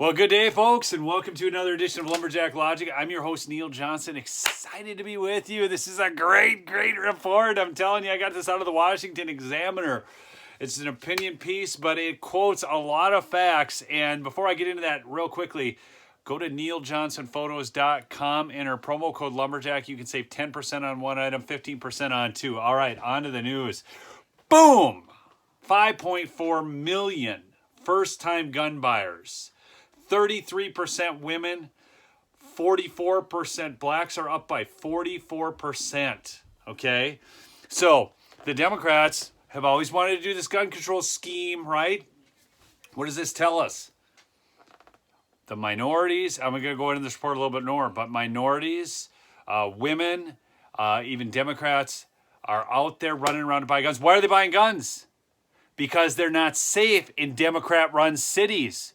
Well, good day, folks, and welcome to another edition of Lumberjack Logic. I'm your host, Neil Johnson. Excited to be with you. This is a great report. I'm telling you, I got this out of the Washington Examiner. It's an opinion piece, but it quotes a lot of facts. And before I get into that real quickly, go to neiljohnsonphotos.com, enter promo code Lumberjack. You can save 10% on one item, 15% on two. All right, on to the news. Boom! 5.4 million first-time gun buyers. 33% women, 44% blacks are up by 44%. Okay? So, the Democrats have always wanted to do this gun control scheme, right? What does this tell us? The minorities, I'm going to go into this report a little bit more, but minorities, women, even Democrats are out there running around to buy guns. Why are they buying guns? Because they're not safe in Democrat-run cities.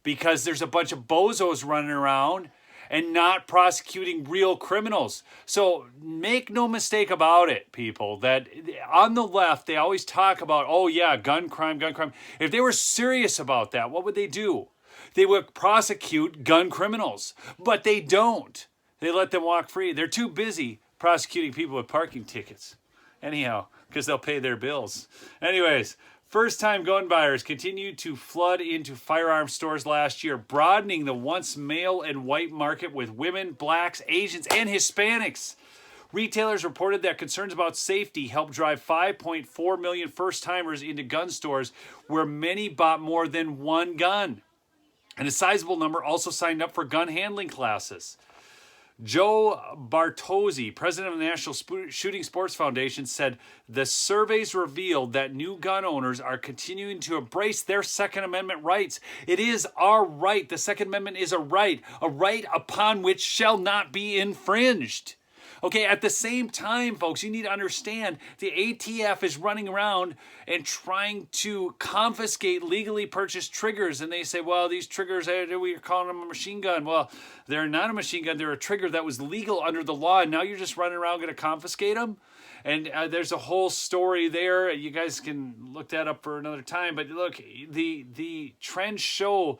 Because there's a bunch of bozos running around and not prosecuting real criminals. So make no mistake about it, people, that on the left, they always talk about, oh yeah, gun crime, gun crime. If they were serious about that, what would they do? They would prosecute gun criminals, but they don't. They let them walk free. They're too busy prosecuting people with parking tickets. Anyhow, because they'll pay their bills. Anyways, first-time gun buyers continued to flood into firearm stores last year, broadening the once male and white market with women, blacks, Asians, and Hispanics. Retailers reported that concerns about safety helped drive 5.4 million first-timers into gun stores, where many bought more than one gun. And a sizable number also signed up for gun handling classes. Joe Bartozzi, president of the National Shooting Sports Foundation, said the surveys revealed that new gun owners are continuing to embrace their Second Amendment rights. It is our right. The Second Amendment is a right upon which shall not be infringed. Okay, at the same time, folks, you need to understand the ATF is running around and trying to confiscate legally purchased triggers. And they say, well, these triggers, we're calling them a machine gun. Well, they're not a machine gun. They're a trigger that was legal under the law. And now you're just running around going to confiscate them? And there's a whole story there. You guys can look that up for another time. But look, the trends show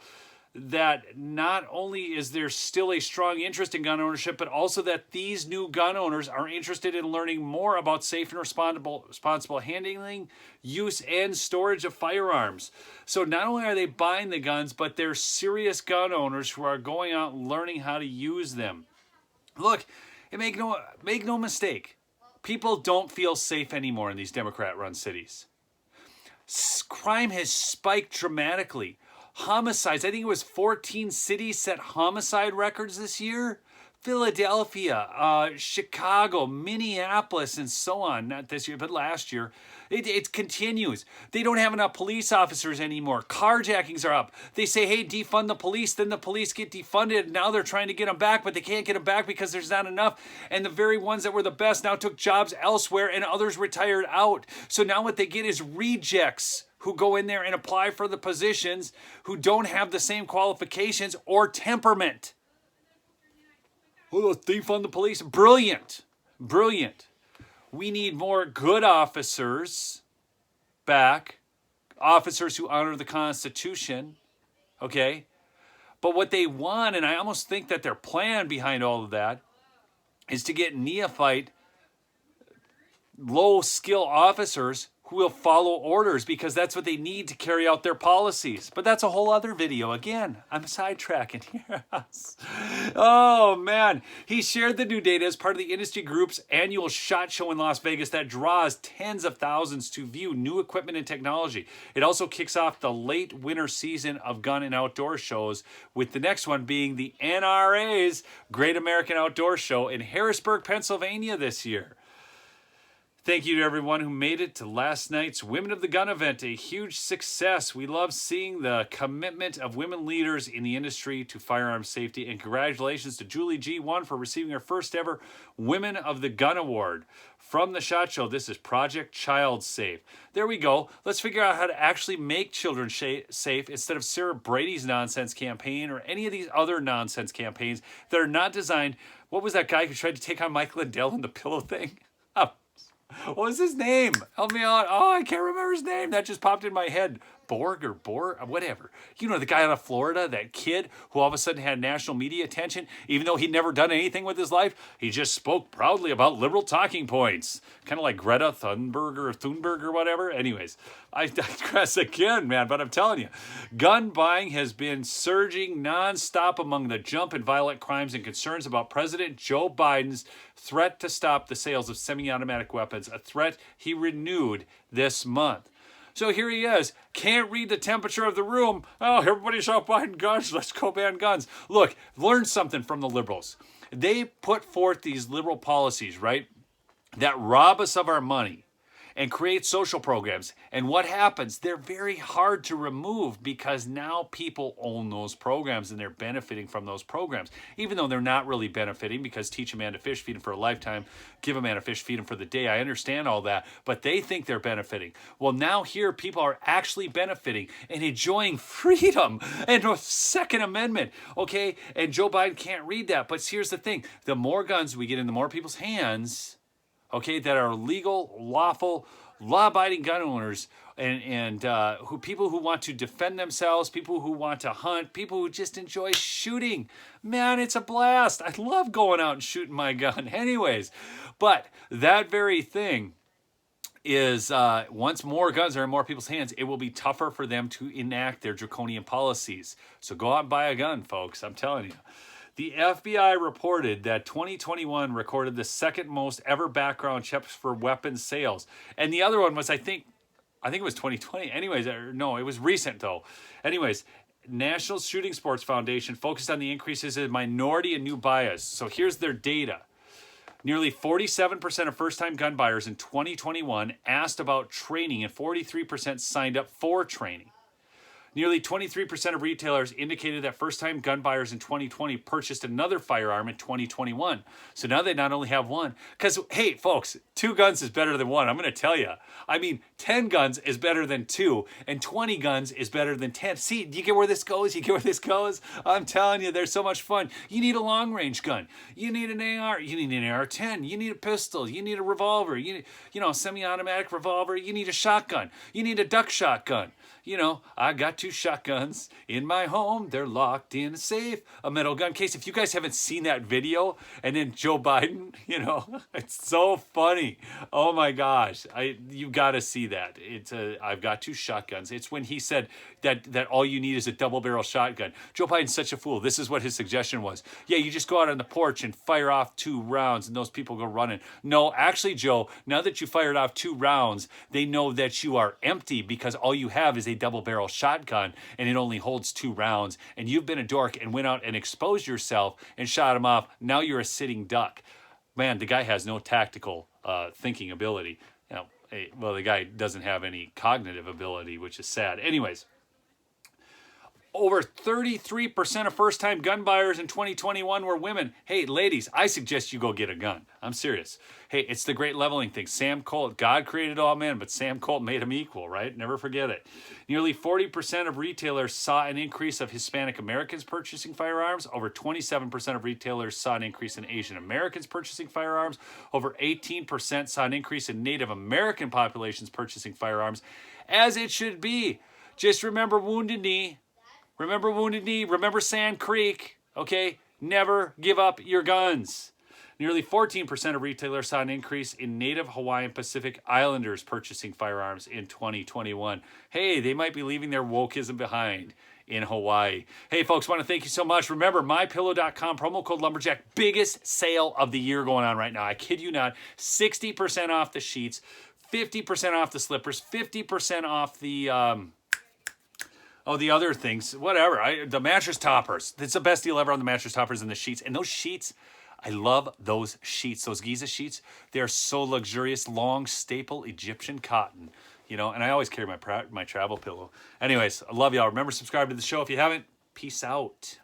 that not only is there still a strong interest in gun ownership, but also that these new gun owners are interested in learning more about safe and responsible handling, use, and storage of firearms. So not only are they buying the guns, but they're serious gun owners who are going out and learning how to use them. Look, and make no mistake, people don't feel safe anymore in these Democrat-run cities. Crime has spiked dramatically. Homicides, I think it was 14 cities set homicide records this year. Philadelphia, Chicago, Minneapolis, and so on. Not this year, but last year. It continues. They don't have enough police officers anymore. Carjackings are up. They say, hey, defund the police. Then the police get defunded. Now they're trying to get them back, but they can't get them back because there's not enough. And the very ones that were the best now took jobs elsewhere, and others retired out. So now what they get is rejects who go in there and apply for the positions who don't have the same qualifications or temperament. Oh, defund the police. Brilliant. We need more good officers back, officers who honor the Constitution, okay? But what they want, and I almost think that their plan behind all of that, is to get neophyte, low-skill officers who will follow orders because that's what they need to carry out their policies. But that's a whole other video. Again, I'm sidetracking here. Oh, man. He shared the new data as part of the industry group's annual SHOT Show in Las Vegas that draws tens of thousands to view new equipment and technology. It also kicks off the late winter season of gun and outdoor shows, with the next one being the NRA's Great American Outdoor Show in Harrisburg, Pennsylvania this year. Thank you to everyone who made it to last night's Women of the Gun event, a huge success. We love seeing the commitment of women leaders in the industry to firearm safety, and congratulations to Julie G1 for receiving her first ever Women of the Gun award. From the SHOT Show, this is Project Child Safe. There we go. Let's figure out how to actually make children safe instead of Sarah Brady's nonsense campaign or any of these other nonsense campaigns that are not designed. What was that guy who tried to take on Mike Lindell in the pillow thing? What was his name? Help me out. Oh, I can't remember his name. That just popped in my head. whatever. You know, the guy out of Florida, that kid who all of a sudden had national media attention, even though he'd never done anything with his life. He just spoke proudly about liberal talking points. Kind of like Greta Thunberg or whatever. Anyways, I digress again, man, but I'm telling you, gun buying has been surging nonstop among the jump in violent crimes and concerns about President Joe Biden's threat to stop the sales of semi-automatic weapons, a threat he renewed this month. So here he is, can't read the temperature of the room. Oh, everybody's out buying guns. Let's go ban guns. Look, learn something from the liberals. They put forth these liberal policies, right, that rob us of our money and create social programs. And what happens? They're very hard to remove because now people own those programs and they're benefiting from those programs, even though they're not really benefiting because teach a man to fish, feed him for a lifetime, give a man a fish, feed him for the day. I understand all that, but they think they're benefiting. Well, now here people are actually benefiting and enjoying freedom and the Second Amendment, okay? And Joe Biden can't read that, but here's the thing. The more guns we get in the more people's hands, okay, that are legal, lawful, law-abiding gun owners and people who want to defend themselves, people who want to hunt, people who just enjoy shooting. Man, it's a blast. I love going out and shooting my gun. Anyways, but that very thing is once more guns are in more people's hands, it will be tougher for them to enact their draconian policies. So go out and buy a gun, folks. I'm telling you. The FBI reported that 2021 recorded the second most ever background checks for weapons sales. And the other one was, I think it was 2020. Anyways, no, it was recent though. Anyways, National Shooting Sports Foundation focused on the increases in minority and new buyers. So here's their data. Nearly 47% of first-time gun buyers in 2021 asked about training and 43% signed up for training. Nearly 23% of retailers indicated that first-time gun buyers in 2020 purchased another firearm in 2021. So now they not only have one, because, hey, folks, 2 guns is better than 1. I'm going to tell you. I mean, 10 guns is better than 2, and 20 guns is better than 10. See, do you get where this goes? You get where this goes? I'm telling you, they're so much fun. You need a long-range gun. You need an AR. You need an AR-10. You need a pistol. You need a revolver. You need, a semi-automatic revolver. You need a shotgun. You need a duck shotgun. I got 2 shotguns in my home. They're locked in a safe, a metal gun case. If you guys haven't seen that video, and then Joe Biden, it's so funny. Oh my gosh, you got to see that. I've got 2 shotguns. It's when he said that all you need is a double barrel shotgun. Joe Biden's such a fool. This is what his suggestion was. Yeah, you just go out on the porch and fire off 2 rounds, and those people go running. No, actually, Joe, now that you fired off 2 rounds, they know that you are empty because all you have is a double barrel shotgun and it only holds 2 rounds, and you've been a dork and went out and exposed yourself and shot him off. Now you're a sitting duck. Man, the guy has no tactical thinking ability. The guy doesn't have any cognitive ability, which is sad. Anyways, over 33% of first-time gun buyers in 2021 were women. Hey, ladies, I suggest you go get a gun. I'm serious. Hey, it's the great leveling thing. Sam Colt, God created all men, but Sam Colt made them equal, right? Never forget it. Nearly 40% of retailers saw an increase of Hispanic Americans purchasing firearms. Over 27% of retailers saw an increase in Asian Americans purchasing firearms. Over 18% saw an increase in Native American populations purchasing firearms, as it should be. Just remember Wounded Knee. Remember Wounded Knee. Remember Sand Creek. Okay? Never give up your guns. Nearly 14% of retailers saw an increase in Native Hawaiian Pacific Islanders purchasing firearms in 2021. Hey, they might be leaving their wokeism behind in Hawaii. Hey, folks, want to thank you so much. Remember, MyPillow.com, promo code Lumberjack, biggest sale of the year going on right now. I kid you not. 60% off the sheets, 50% off the slippers, 50% off the... the other things, whatever. The mattress toppers. It's the best deal ever on the mattress toppers and the sheets. And those sheets, I love those sheets. Those Giza sheets, they're so luxurious, long staple Egyptian cotton. And I always carry my travel pillow. Anyways, I love y'all. Remember, subscribe to the show if you haven't. Peace out.